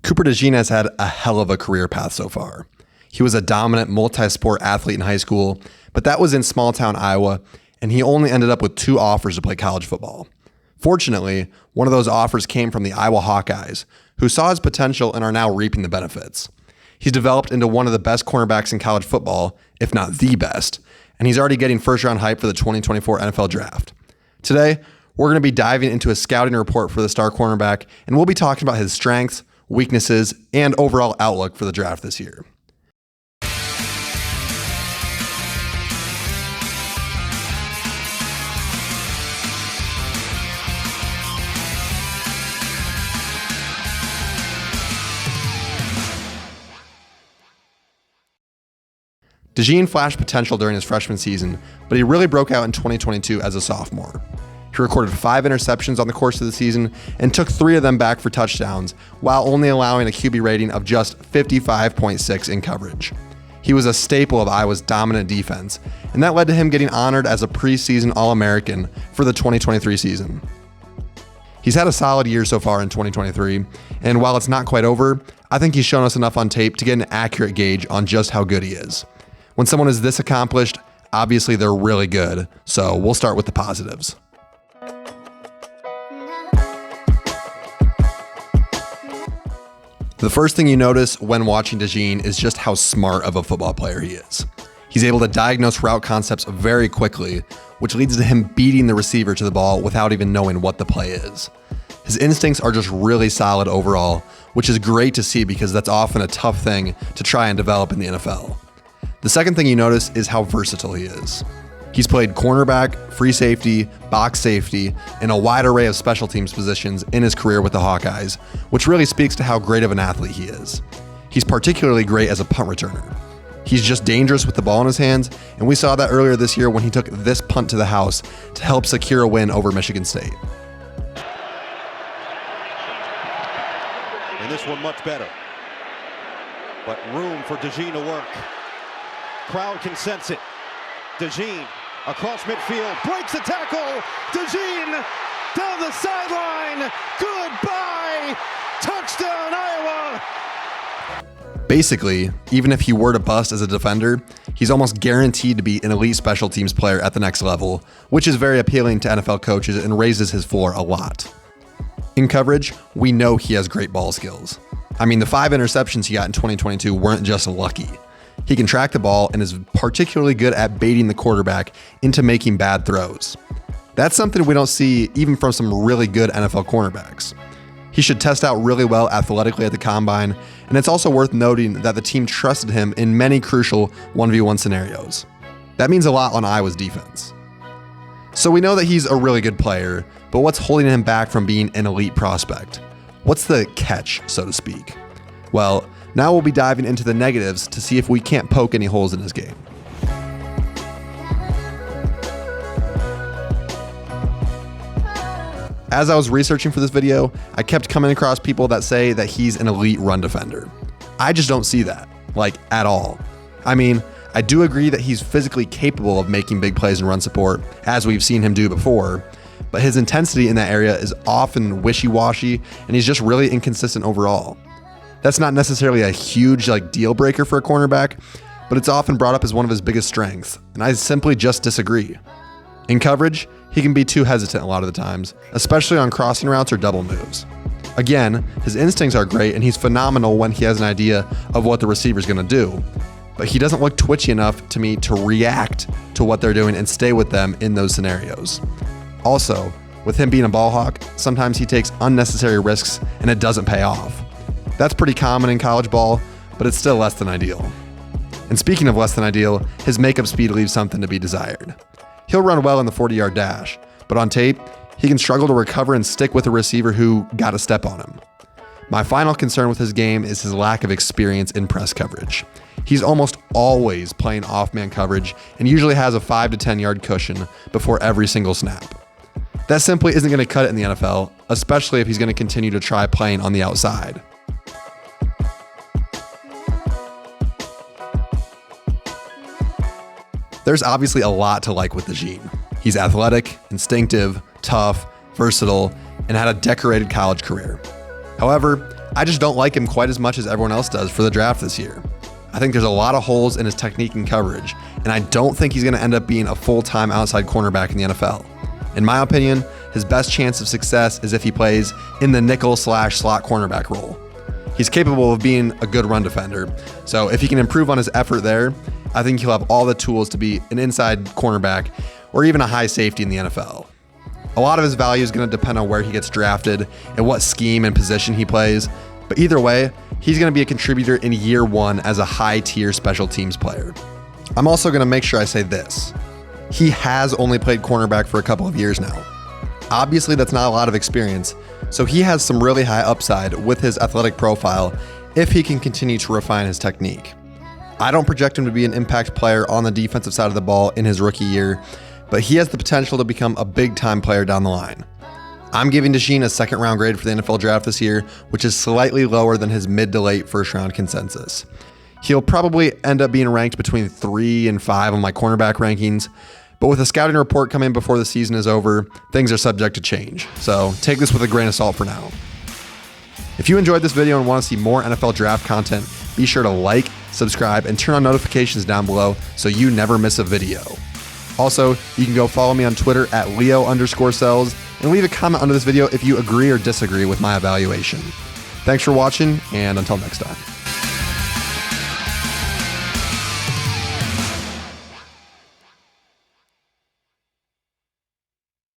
Cooper DeJean has had a hell of a career path so far. He was a dominant multi-sport athlete in high school, but that was in small-town Iowa, and he only ended up with 2 offers to play college football. Fortunately, one of those offers came from the Iowa Hawkeyes, who saw his potential and are now reaping the benefits. He's developed into one of the best cornerbacks in college football, if not the best, and he's already getting first-round hype for the 2024 NFL Draft. Today, we're going to be diving into a scouting report for the star cornerback, and we'll be talking about his strengths, weaknesses, and overall outlook for the draft this year. DeJean flashed potential during his freshman season, but he really broke out in 2022 as a sophomore. He recorded 5 interceptions on the course of the season and took 3 of them back for touchdowns, while only allowing a QB rating of just 55.6 in coverage. He was a staple of Iowa's dominant defense, and that led to him getting honored as a preseason All-American for the 2023 season. He's had a solid year so far in 2023, and while it's not quite over, I think he's shown us enough on tape to get an accurate gauge on just how good he is. When someone is this accomplished, obviously they're really good, so we'll start with the positives. The first thing you notice when watching DeJean is just how smart of a football player he is. He's able to diagnose route concepts very quickly, which leads to him beating the receiver to the ball without even knowing what the play is. His instincts are just really solid overall, which is great to see because that's often a tough thing to try and develop in the NFL. The second thing you notice is how versatile he is. He's played cornerback, free safety, box safety, and a wide array of special teams positions in his career with the Hawkeyes, which really speaks to how great of an athlete he is. He's particularly great as a punt returner. He's just dangerous with the ball in his hands, and we saw that earlier this year when he took this punt to the house to help secure a win over Michigan State. And this one much better, but room for DeJean to work. Crowd can sense it. DeJean across midfield, breaks the tackle. DeJean down the sideline. Goodbye. Touchdown, Iowa. Basically, even if he were to bust as a defender, he's almost guaranteed to be an elite special teams player at the next level, which is very appealing to NFL coaches and raises his floor a lot. In coverage, we know he has great ball skills. I mean, the 5 interceptions he got in 2022 weren't just lucky. He can track the ball and is particularly good at baiting the quarterback into making bad throws. That's something we don't see even from some really good NFL cornerbacks. He should test out really well athletically at the combine, and it's also worth noting that the team trusted him in many crucial 1v1 scenarios. That means a lot on Iowa's defense. So we know that he's a really good player, but what's holding him back from being an elite prospect? What's the catch, so to speak? Well, now we'll be diving into the negatives to see if we can't poke any holes in his game. As I was researching for this video, I kept coming across people that say that he's an elite run defender. I just don't see that, at all. I mean, I do agree that he's physically capable of making big plays in run support, as we've seen him do before, but his intensity in that area is often wishy-washy, and he's just really inconsistent overall. That's not necessarily a huge deal breaker for a cornerback, but it's often brought up as one of his biggest strengths, and I simply just disagree. In coverage, he can be too hesitant a lot of the times, especially on crossing routes or double moves. Again, his instincts are great and he's phenomenal when he has an idea of what the receiver's going to do, but he doesn't look twitchy enough to me to react to what they're doing and stay with them in those scenarios. Also, with him being a ball hawk, sometimes he takes unnecessary risks and it doesn't pay off. That's pretty common in college ball, but it's still less than ideal. And speaking of less than ideal, his makeup speed leaves something to be desired. He'll run well in the 40-yard dash, but on tape, he can struggle to recover and stick with a receiver who got a step on him. My final concern with his game is his lack of experience in press coverage. He's almost always playing off-man coverage and usually has a 5 to 10 yard cushion before every single snap. That simply isn't going to cut it in the NFL, especially if he's going to continue to try playing on the outside. There's obviously a lot to like with DeJean. He's athletic, instinctive, tough, versatile, and had a decorated college career. However, I just don't like him quite as much as everyone else does for the draft this year. I think there's a lot of holes in his technique and coverage, and I don't think he's going to end up being a full-time outside cornerback in the NFL. In my opinion, his best chance of success is if he plays in the nickel/slot cornerback role. He's capable of being a good run defender, so if he can improve on his effort there, I think he'll have all the tools to be an inside cornerback or even a high safety in the NFL. A lot of his value is going to depend on where he gets drafted and what scheme and position he plays, but either way, he's going to be a contributor in year one as a high-tier special teams player. I'm also going to make sure I say this. He has only played cornerback for a couple of years now. Obviously, that's not a lot of experience, so he has some really high upside with his athletic profile if he can continue to refine his technique. I don't project him to be an impact player on the defensive side of the ball in his rookie year, but he has the potential to become a big-time player down the line. I'm giving DeJean a second-round grade for the NFL draft this year, which is slightly lower than his mid to late first-round consensus. He'll probably end up being ranked between 3 and 5 on my cornerback rankings, but with a scouting report coming before the season is over, things are subject to change. So take this with a grain of salt for now. If you enjoyed this video and want to see more NFL draft content, be sure to like, subscribe, and turn on notifications down below so you never miss a video. Also, you can go follow me on Twitter at Leo_Sells and leave a comment under this video if you agree or disagree with my evaluation. Thanks for watching, and until next time.